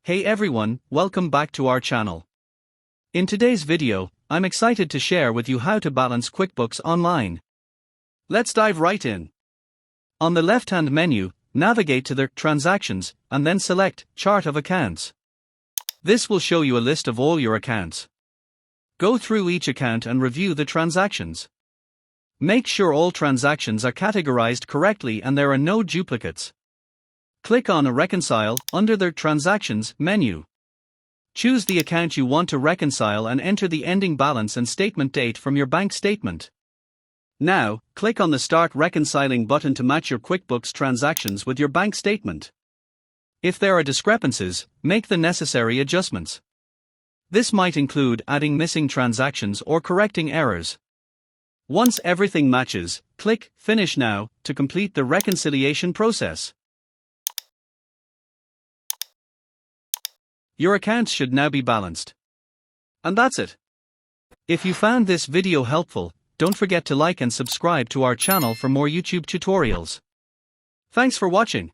Hey everyone, welcome back to our channel. In today's video, I'm excited to share with you how to balance QuickBooks Online. Let's dive right in. On the left-hand menu, navigate to the Transactions and then select Chart of Accounts. This will show you a list of all your accounts. Go through each account and review the transactions. Make sure all transactions are categorized correctly and there are no duplicates. Click on Reconcile under the Transactions menu. Choose the account you want to reconcile and enter the ending balance and statement date from your bank statement. Now, click on the Start Reconciling button to match your QuickBooks transactions with your bank statement. If there are discrepancies, make the necessary adjustments. This might include adding missing transactions or correcting errors. Once everything matches, click Finish Now to complete the reconciliation process. Your accounts should now be balanced. And that's it. If you found this video helpful, don't forget to like and subscribe to our channel for more YouTube tutorials. Thanks for watching.